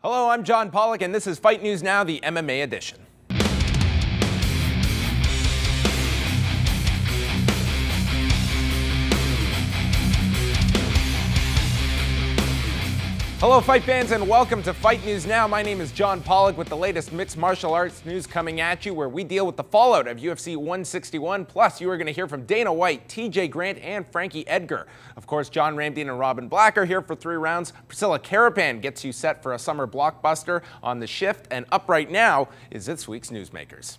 Hello, I'm John Pollock, and this is Fight News Now, the MMA edition. Hello, fight fans, and welcome to Fight News Now. My name is John Pollock with the latest mixed martial arts news coming at you, where we deal with the fallout of UFC 161. Plus, you are going to hear from Dana White, TJ Grant, and Frankie Edgar. Of course, John Ramdien and Robin Black are here for 3 rounds. Priscilla Carapan gets you set for a summer blockbuster on the shift. And up right now is this week's Newsmakers.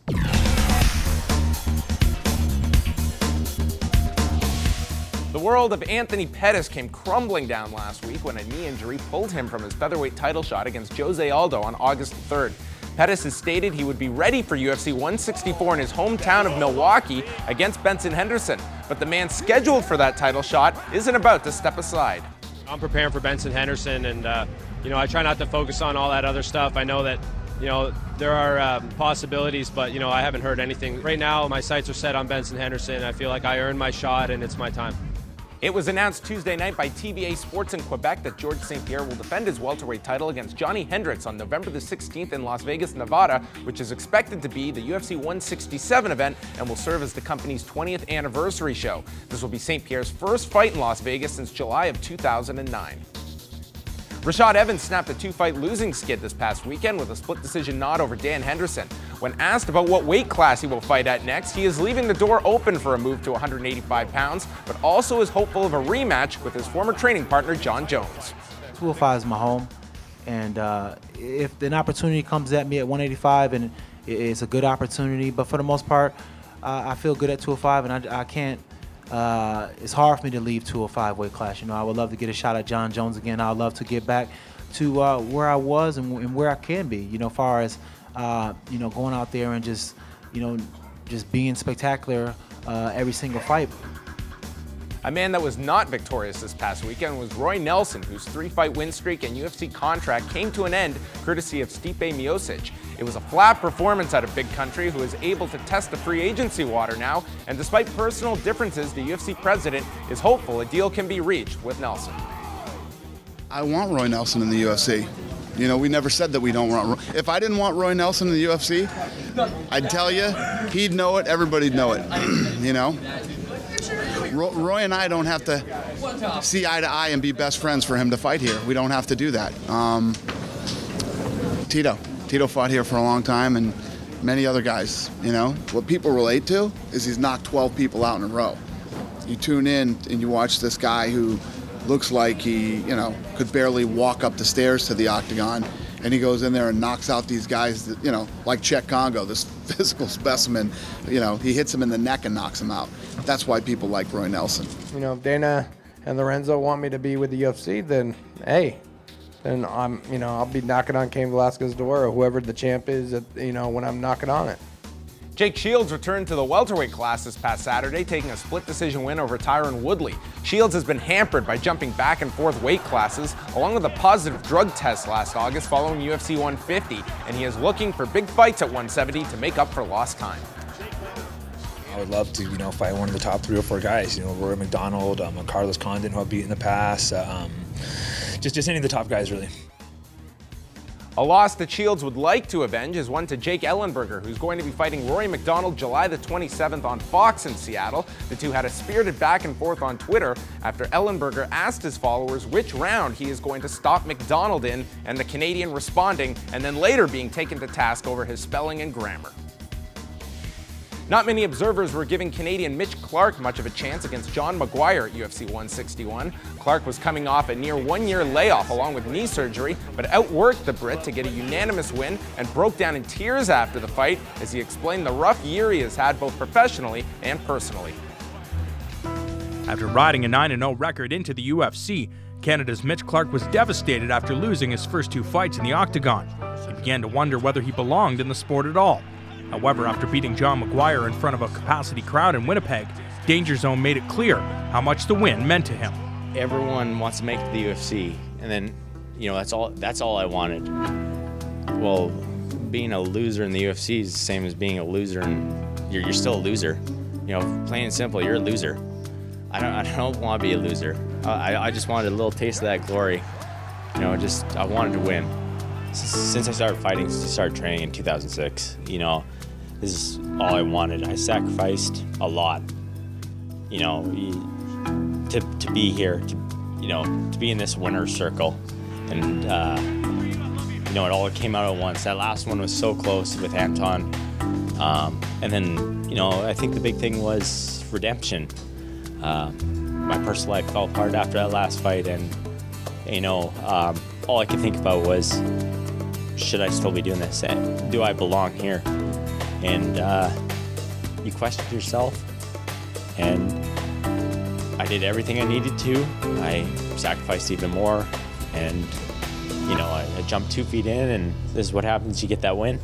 The world of Anthony Pettis came crumbling down last week when a knee injury pulled him from his featherweight title shot against Jose Aldo on August 3rd. Pettis has stated he would be ready for UFC 164 in his hometown of Milwaukee against Benson Henderson, but the man scheduled for that title shot isn't about to step aside. I'm preparing for Benson Henderson, and I try not to focus on all that other stuff. I know that there are possibilities, but I haven't heard anything. Right now, my sights are set on Benson Henderson. I feel like I earned my shot, and it's my time. It was announced Tuesday night by TVA Sports in Quebec that George St-Pierre will defend his welterweight title against Johnny Hendricks on November the 16th in Las Vegas, Nevada, which is expected to be the UFC 167 event and will serve as the company's 20th anniversary show. This will be St-Pierre's first fight in Las Vegas since July of 2009. Rashad Evans snapped a 2-fight losing skid this past weekend with a split decision nod over Dan Henderson. When asked about what weight class he will fight at next, he is leaving the door open for a move to 185 pounds, but also is hopeful of a rematch with his former training partner, John Jones. 205 is my home, and if an opportunity comes at me at 185, and it's a good opportunity, but for the most part, I feel good at 205, and I can't. It's hard for me to leave 205 weight class. I would love to get a shot at John Jones again. I'd love to get back to where I was and where I can be. As far as going out there and just being spectacular every single fight. A man that was not victorious this past weekend was Roy Nelson, whose 3-fight win streak and UFC contract came to an end courtesy of Stipe Miocic. It was a flat performance out of Big Country, who is able to test the free agency water now, and despite personal differences, the UFC president is hopeful a deal can be reached with Nelson. I want Roy Nelson in the UFC. We never said that we don't want Roy. If I didn't want Roy Nelson in the UFC, I'd tell you, he'd know it, everybody'd know it, Roy and I don't have to see eye to eye and be best friends for him to fight here. We don't have to do that. Tito fought here for a long time, and many other guys, What people relate to is he's knocked 12 people out in a row. You tune in and you watch this guy who looks like he, could barely walk up the stairs to the octagon, and he goes in there and knocks out these guys that, like Czech Congo, this physical specimen, he hits him in the neck and knocks him out. That's why people like Roy Nelson. If Dana and Lorenzo want me to be with the UFC, then hey, then I'll be knocking on Cain Velasquez's door, or whoever the champ is, when I'm knocking on it. Jake Shields returned to the welterweight class this past Saturday, taking a split decision win over Tyron Woodley. Shields has been hampered by jumping back and forth weight classes, along with a positive drug test last August following UFC 150, and he is looking for big fights at 170 to make up for lost time. I would love to, fight one of the top 3 or 4 guys. Rory McDonald, Carlos Condon, who I've beat in the past. Just any of the top guys, really. A loss that Shields would like to avenge is one to Jake Ellenberger, who's going to be fighting Rory McDonald July the 27th on Fox in Seattle. The two had a spirited back and forth on Twitter after Ellenberger asked his followers which round he is going to stop McDonald in, and the Canadian responding, and then later being taken to task over his spelling and grammar. Not many observers were giving Canadian Mitch Clark much of a chance against John Maguire at UFC 161. Clark was coming off a near 1-year layoff along with knee surgery, but outworked the Brit to get a unanimous win and broke down in tears after the fight as he explained the rough year he has had both professionally and personally. After riding a 9-0 record into the UFC, Canada's Mitch Clark was devastated after losing his first 2 fights in the octagon. He began to wonder whether he belonged in the sport at all. However, after beating John Maguire in front of a capacity crowd in Winnipeg, Danger Zone made it clear how much the win meant to him. Everyone wants to make it to the UFC, and then, that's all I wanted. Well, being a loser in the UFC is the same as being a loser, and you're still a loser. Plain and simple, you're a loser. I don't want to be a loser. I just wanted a little taste of that glory. I wanted to win. since I started fighting, since I started training in 2006, you know, this is all I wanted. I sacrificed a lot, you know, to be here, to be in this winner's circle. And, you know, it all came out at once. That last one was so close with Anton. And then, you know, I think the big thing was redemption. My personal life fell apart after that last fight, and, you know, all I could think about was, should I still be doing this? Do I belong here? And you question yourself, and I did everything I needed to. I sacrificed even more, and, you know, I jumped 2 feet in, and this is what happens. You get that win.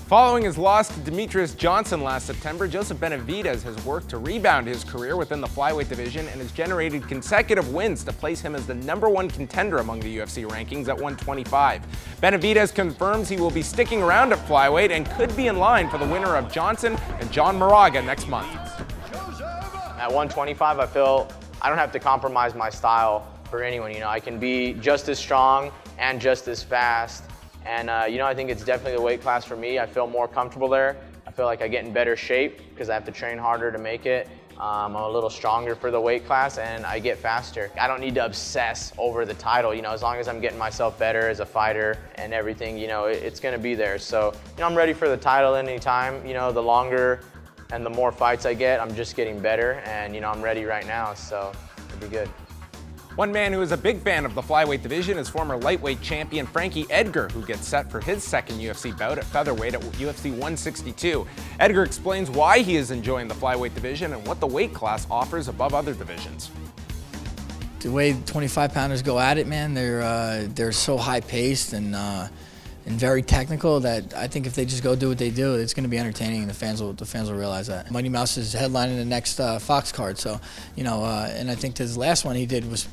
Following his loss to Demetrius Johnson last September, Joseph Benavidez has worked to rebound his career within the flyweight division and has generated consecutive wins to place him as the #1 contender among the UFC rankings at 125. Benavidez confirms he will be sticking around at flyweight and could be in line for the winner of Johnson and John Moraga next month. At 125, I feel I don't have to compromise my style for anyone. You know, I can be just as strong and just as fast. And, you know, I think it's definitely the weight class for me. I feel more comfortable there. I feel like I get in better shape because I have to train harder to make it. I'm a little stronger for the weight class, and I get faster. I don't need to obsess over the title. You know, as long as I'm getting myself better as a fighter and everything, you know, it's going to be there. So, you know, I'm ready for the title anytime. You know, the longer and the more fights I get, I'm just getting better. And, you know, I'm ready right now, so it'll be good. One man who is a big fan of the flyweight division is former lightweight champion Frankie Edgar, who gets set for his second UFC bout at featherweight at UFC 162. Edgar explains why he is enjoying the flyweight division and what the weight class offers above other divisions. The way 25-pounders go at it, man, they're so high-paced and very technical that I think if they just go do what they do, it's going to be entertaining, and the fans will realize that. Mighty Mouse is headlining the next Fox card, so, you know, and I think his last one he did was,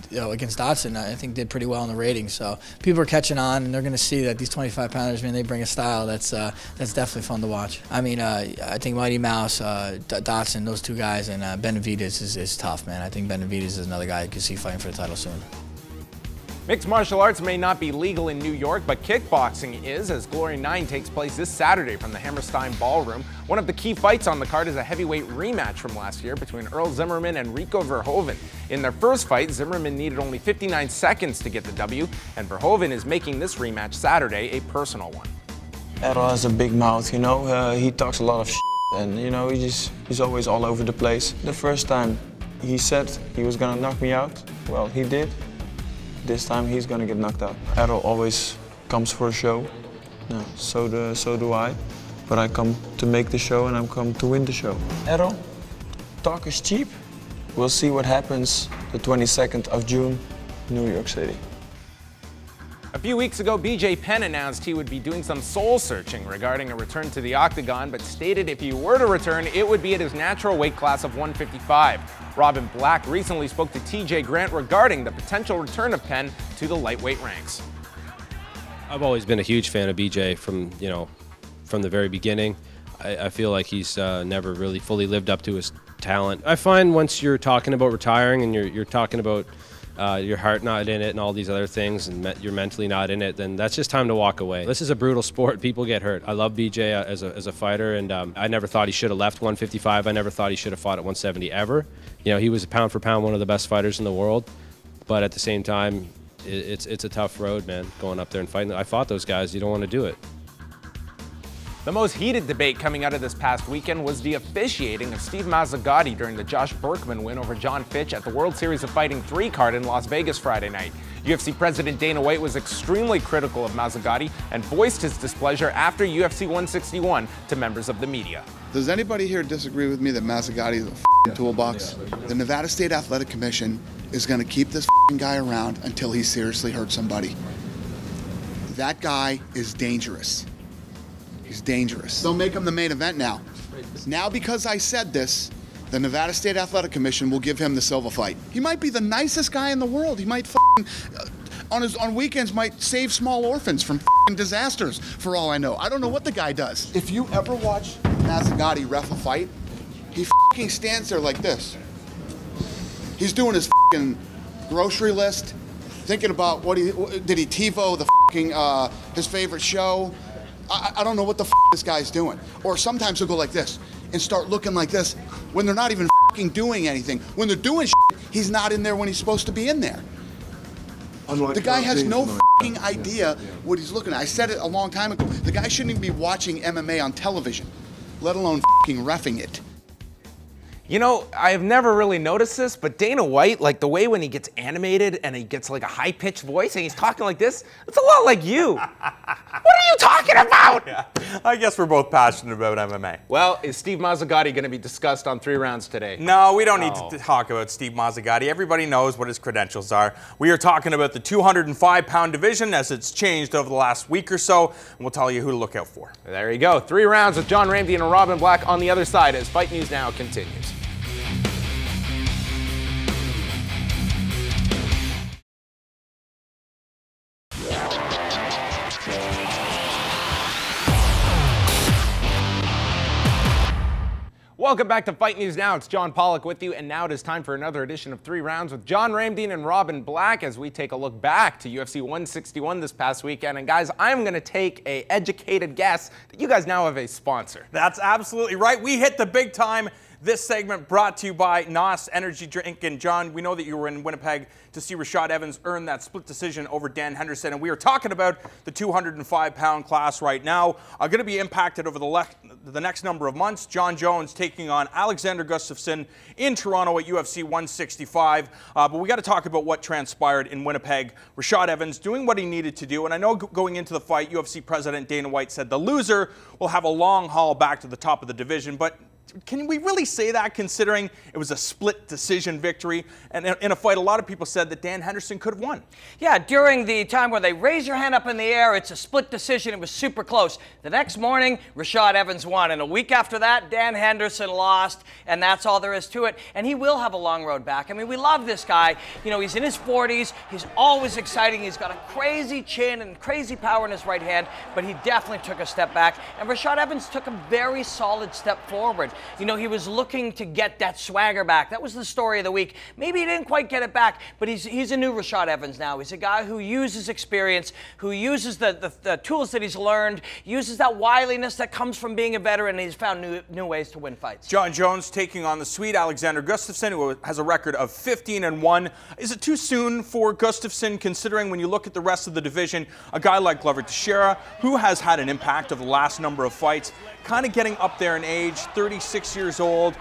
you know, against Dotson, I think did pretty well in the ratings. So people are catching on, and they're going to see that these 25-pounders, man, they bring a style that's definitely fun to watch. I mean, I think Mighty Mouse, Dotson, those two guys, and Benavidez is tough, man. I think Benavidez is another guy you can see fighting for the title soon. Mixed martial arts may not be legal in New York, but kickboxing is, as Glory 9 takes place this Saturday from the Hammerstein Ballroom. One of the key fights on the card is a heavyweight rematch from last year between Earl Zimmerman and Rico Verhoeven. In their first fight, Zimmerman needed only 59 seconds to get the W, and Verhoeven is making this rematch Saturday a personal one. Errol has a big mouth, you know, he talks a lot of shit, and, you know, he's always all over the place. The first time he said he was gonna knock me out, well, he did. This time he's gonna get knocked out. Errol always comes for a show. No, so do I. But I come to make the show, and I'm come to win the show. Errol, talk is cheap. We'll see what happens the 22nd of June, New York City. A few weeks ago, BJ Penn announced he would be doing some soul-searching regarding a return to the octagon, but stated if he were to return, it would be at his natural weight class of 155. Robin Black recently spoke to TJ Grant regarding the potential return of Penn to the lightweight ranks. I've always been a huge fan of BJ from the very beginning. I feel like he's never really fully lived up to his talent. I find once you're talking about retiring and you're talking about your heart not in it and all these other things, and you're mentally not in it, then that's just time to walk away. This is a brutal sport. People get hurt. I love BJ as a fighter, and I never thought he should have left 155. I never thought he should have fought at 170 ever. You know, he was pound for pound one of the best fighters in the world, but at the same time, it's a tough road, man, going up there and fighting. I fought those guys. You don't want to do it. The most heated debate coming out of this past weekend was the officiating of Steve Mazzagatti during the Josh Berkman win over John Fitch at the World Series of Fighting 3 card in Las Vegas Friday night. UFC President Dana White was extremely critical of Mazzagatti and voiced his displeasure after UFC 161 to members of the media. Does anybody here disagree with me that Mazzagatti is a toolbox? The Nevada State Athletic Commission is going to keep this guy around until he seriously hurts somebody. That guy is dangerous. He's dangerous. They'll make him the main event now. Now, because I said this, the Nevada State Athletic Commission will give him the Silva fight. He might be the nicest guy in the world. He might on weekends might save small orphans from disasters, for all I know. I don't know what the guy does. If you ever watch Mazzagatti ref a fight, he stands there like this. He's doing his grocery list, thinking about did he TiVo the fucking his favorite show? I don't know what the this guy's doing. Or sometimes he'll go like this and start looking like this when they're not even fucking doing anything. When they're doing shit, he's not in there when he's supposed to be in there. Unlike the guy has no fucking idea what he's looking at. I said it a long time ago. The guy shouldn't even be watching MMA on television, let alone fucking reffing it. You know, I've never really noticed this, but Dana White, like the way when he gets animated and he gets like a high-pitched voice and he's talking like this, it's a lot like you. What are you talking about? Yeah, I guess we're both passionate about MMA. Well, is Steve Mazzagatti going to be discussed on 3 rounds today? No, we don't need to talk about Steve Mazzagatti. Everybody knows what his credentials are. We are talking about the 205-pound division as it's changed over the last week or so, and we'll tell you who to look out for. There you go. 3 rounds with John Ramsey and Robin Black on the other side as Fight News Now continues. Welcome back to Fight News Now. It's John Pollock with you, and now it is time for another edition of 3 rounds with John Ramsey and Robin Black as we take a look back to UFC 161 this past weekend. And guys, I'm going to take an educated guess that you guys now have a sponsor. That's absolutely right. We hit the big time. This segment brought to you by NOS Energy Drink. And John, we know that you were in Winnipeg to see Rashad Evans earn that split decision over Dan Henderson. And we are talking about the 205-pound class right now. Going to be impacted over the next number of months. John Jones taking on Alexander Gustafsson in Toronto at UFC 165. But we got to talk about what transpired in Winnipeg. Rashad Evans doing what he needed to do. And I know going into the fight, UFC President Dana White said the loser will have a long haul back to the top of the division. But can we really say that, considering it was a split decision victory? And in a fight, a lot of people said that Dan Henderson could have won. Yeah, during the time where they raise your hand up in the air, it's a split decision. It was super close. The next morning, Rashad Evans won. And a week after that, Dan Henderson lost. And that's all there is to it. And he will have a long road back. I mean, we love this guy. You know, he's in his 40s. He's always exciting. He's got a crazy chin and crazy power in his right hand. But he definitely took a step back. And Rashad Evans took a very solid step forward. You know, he was looking to get that swagger back. That was the story of the week. Maybe he didn't quite get it back, but he's a new Rashad Evans now. He's a guy who uses experience, who uses the tools that he's learned, uses that wiliness that comes from being a veteran, and he's found new ways to win fights. John Jones taking on the Swede Alexander Gustafsson, who has a record of 15-1. Is it too soon for Gustafsson, considering when you look at the rest of the division, a guy like Glover Teixeira, who has had an impact of the last number of fights, kind of getting up there in age, 36 years old.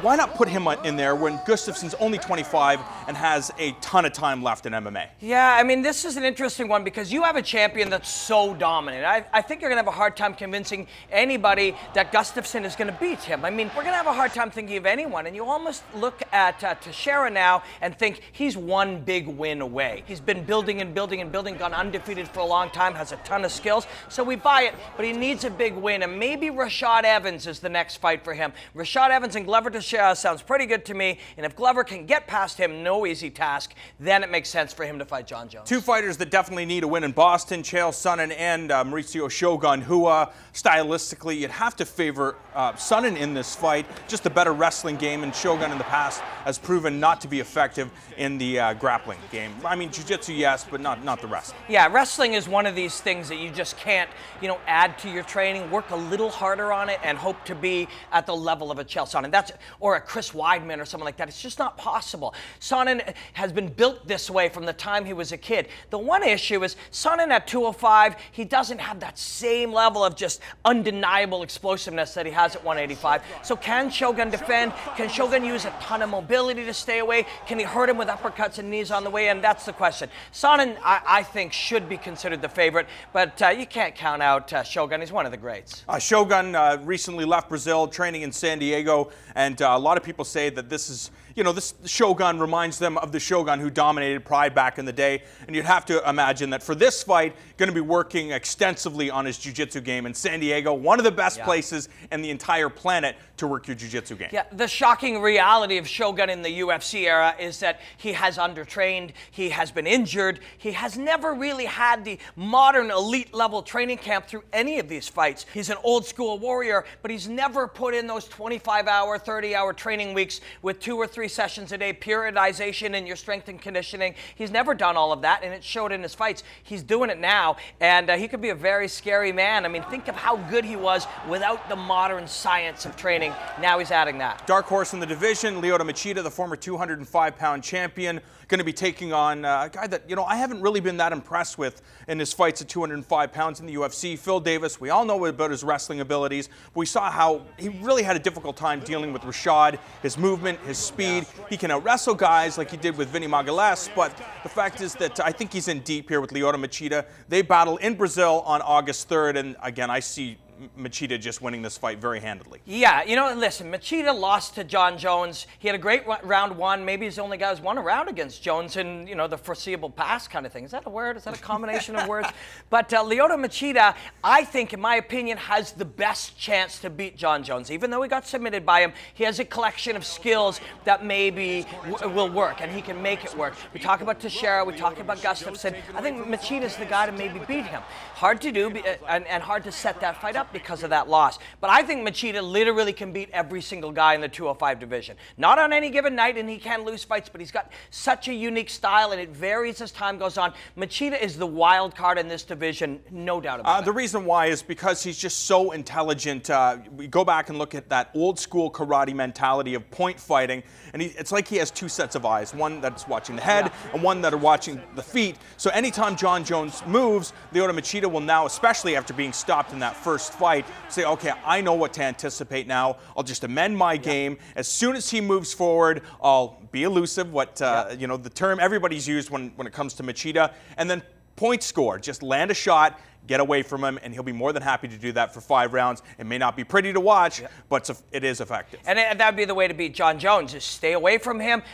Why not put him in there when Gustafsson's only 25 and has a ton of time left in MMA? Yeah, I mean, this is an interesting one because you have a champion that's so dominant. I think you're going to have a hard time convincing anybody that Gustafsson is going to beat him. I mean, we're going to have a hard time thinking of anyone, and you almost look at Teixeira now and think he's one big win away. He's been building and building and building, gone undefeated for a long time, has a ton of skills, so we buy it, but he needs a big win, and maybe Rashad Evans is the next fight for him. Rashad Evans and Glover Teixeira sounds pretty good to me, and if Glover can get past him, no easy task, then it makes sense for him to fight John Jones. Two fighters that definitely need a win in Boston, Chael Sonnen and Mauricio Shogun, who stylistically you'd have to favor Sonnen in this fight. Just a better wrestling game, and Shogun in the past has proven not to be effective in the grappling game. I mean, jiu-jitsu, yes, but not the rest. Yeah, wrestling is one of these things that you just can't, you know, add to your training, work a little harder on it, and hope to be at the level of a Chael Sonnen. Or a Chris Weidman or someone like that. It's just not possible. Sonnen has been built this way from the time he was a kid. The one issue is Sonnen at 205, he doesn't have that same level of just undeniable explosiveness that he has at 185. So can Shogun defend? Can Shogun use a ton of mobility to stay away? Can he hurt him with uppercuts and knees on the way in? That's the question. Sonnen, I think, should be considered the favorite, but you can't count out Shogun. He's one of the greats. Shogun recently left Brazil, training in San Diego, and a lot of people say that this is, you know, this Shogun reminds them of the Shogun who dominated Pride back in the day. And you'd have to imagine that for this fight, going to be working extensively on his jiu-jitsu game in San Diego, one of the best places in the entire planet to work your jiu-jitsu game. Yeah, the shocking reality of Shogun in the UFC era is that he has undertrained, he has been injured, he has never really had the modern elite level training camp through any of these fights. He's an old school warrior, but he's never put in those 25-hour, 30-hour training weeks with 2 or 3 3 sessions a day, periodization in your strength and conditioning. He's never done all of that, and it showed in his fights. He's doing it now, and he could be a very scary man. I mean, think of how good he was without the modern science of training. Now he's adding that. Dark horse in the division, Lyoto Machida, the former 205-pound champion, going to be taking on a guy that, I haven't really been that impressed with in his fights at 205 pounds in the UFC. Phil Davis, we all know about his wrestling abilities, but we saw how he really had a difficult time dealing with Rashad, his movement, his speed. He can out-wrestle guys like he did with Vinny Magalhães, but the fact is that I think he's in deep here with Lyoto Machida. They battle in Brazil on August 3rd, and again, I see Machida just winning this fight very handedly. Yeah, listen, Machida lost to John Jones. He had a great round 1. Maybe he's the only guy who's won a round against Jones in, the foreseeable past kind of thing. Is that a word? Is that a combination of words? But Lyoto Machida, I think, in my opinion, has the best chance to beat John Jones. Even though he got submitted by him, he has a collection of skills that maybe will work, and he can make it work. We talk about Teixeira, we talk about Gustafsson. I think Machida's the guy to maybe beat him. Hard to do, and hard to set that fight up because of that loss. But I think Machida literally can beat every single guy in the 205 division. Not on any given night, and he can lose fights, but he's got such a unique style, and it varies as time goes on. Machida is the wild card in this division, no doubt about it. The reason why is because he's just so intelligent. We go back and look at that old school karate mentality of point fighting, and it's like he has 2 sets of eyes, one that's watching the head and one that are watching the feet. So anytime John Jones moves, Lyoto Machida will now, especially after being stopped in that first fight, say, okay, I know what to anticipate now. I'll just amend my game. As soon as he moves forward, I'll be elusive, the term everybody's used when it comes to Machida, and then point score, just land a shot, get away from him, and he'll be more than happy to do that for 5 rounds. It may not be pretty to watch, but it is effective. And that would be the way to beat John Jones, is stay away from him,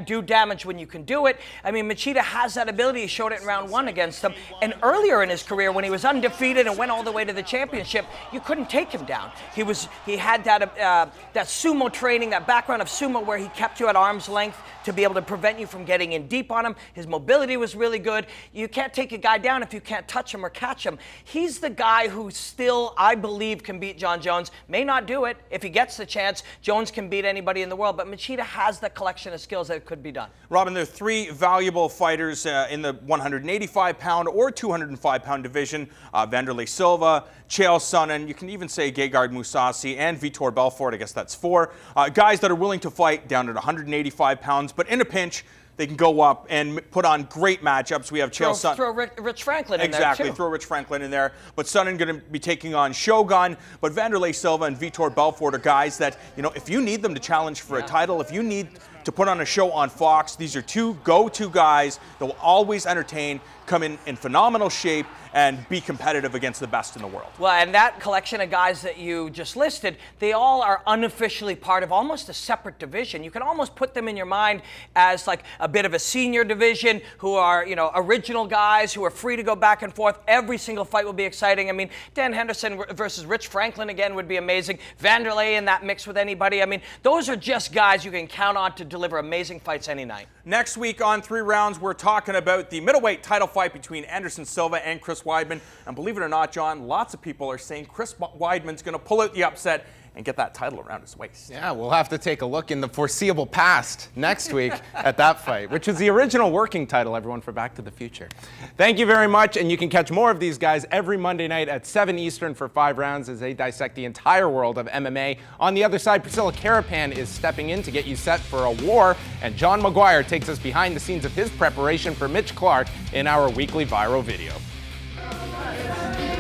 do damage when you can do it. I mean, Machida has that ability. He showed it in round 1 against him. And earlier in his career, when he was undefeated and went all the way to the championship, you couldn't take him down. He had that sumo training, that background of sumo where he kept you at arm's length to be able to prevent you from getting in deep on him. His mobility was really good. You can't take a guy down if you can't touch him or catch him. He's the guy who still, I believe, can beat John Jones. May not do it. If he gets the chance, Jones can beat anybody in the world, but Machida has the collection of skills that it could be done. Robin, there are 3 valuable fighters in the 185-pound or 205-pound division. Wanderlei Silva, Chael Sonnen, you can even say Gegard Mousasi, and Vitor Belfort. I guess that's 4. Guys that are willing to fight down at 185 pounds, but in a pinch, they can go up and put on great matchups. We have Chael Sonnen. Throw Rich Franklin in there, Exactly, throw Rich Franklin in there. But Sonnen going to be taking on Shogun. But Wanderlei Silva and Vitor Belfort are guys that, if you need them to challenge for a title, if you need to put on a show on Fox, these are 2 go-to guys that will always entertain, come in phenomenal shape, and be competitive against the best in the world. Well, and that collection of guys that you just listed, they all are unofficially part of almost a separate division. You can almost put them in your mind as like a bit of a senior division who are, original guys who are free to go back and forth. Every single fight will be exciting. I mean, Dan Henderson versus Rich Franklin again would be amazing. Wanderlei in that mix with anybody. I mean, those are just guys you can count on to deliver amazing fights any night. Next week on 3 Rounds, we're talking about the middleweight title fight between Anderson Silva and Chris Weidman. And believe it or not, John, lots of people are saying Chris Weidman's going to pull out the upset and get that title around his waist. Yeah, we'll have to take a look in the foreseeable past next week at that fight, which is the original working title, everyone, for Back to the Future. Thank you very much, and you can catch more of these guys every Monday night at 7 Eastern for 5 rounds as they dissect the entire world of MMA. On the other side, Priscilla Carapan is stepping in to get you set for a war, and John McGuire takes us behind the scenes of his preparation for Mitch Clark in our weekly viral video.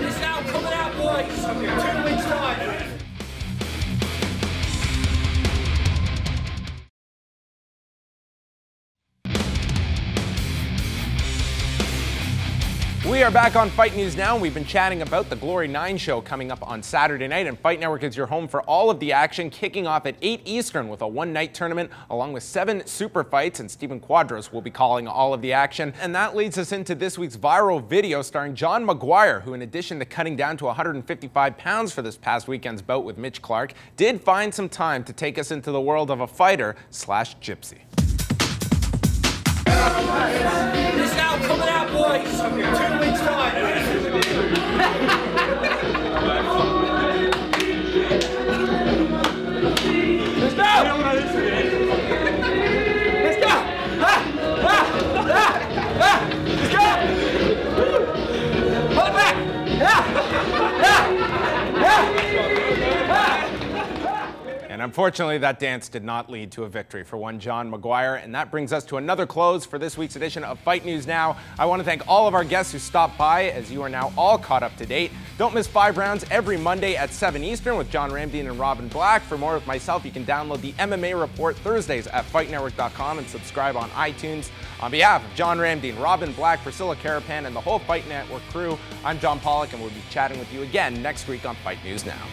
It's now coming out, boys. 2 weeks' time. We are back on Fight News Now, and we've been chatting about the Glory 9 show coming up on Saturday night, and Fight Network is your home for all of the action, kicking off at 8 Eastern with a one-night tournament along with 7 super fights, and Stephen Quadros will be calling all of the action. And that leads us into this week's viral video starring John McGuire, who in addition to cutting down to 155 pounds for this past weekend's bout with Mitch Clark, did find some time to take us into the world of a fighter/gypsy. It's now coming out, boys. 2 weeks' time. Let's go! And unfortunately, that dance did not lead to a victory for one John McGuire. And that brings us to another close for this week's edition of Fight News Now. I want to thank all of our guests who stopped by, as you are now all caught up to date. Don't miss 5 rounds every Monday at 7 Eastern with John Ramdeen and Robin Black. For more with myself, you can download the MMA Report Thursdays at FightNetwork.com and subscribe on iTunes. On behalf of John Ramdeen, Robin Black, Priscilla Carapan, and the whole Fight Network crew, I'm John Pollock, and we'll be chatting with you again next week on Fight News Now.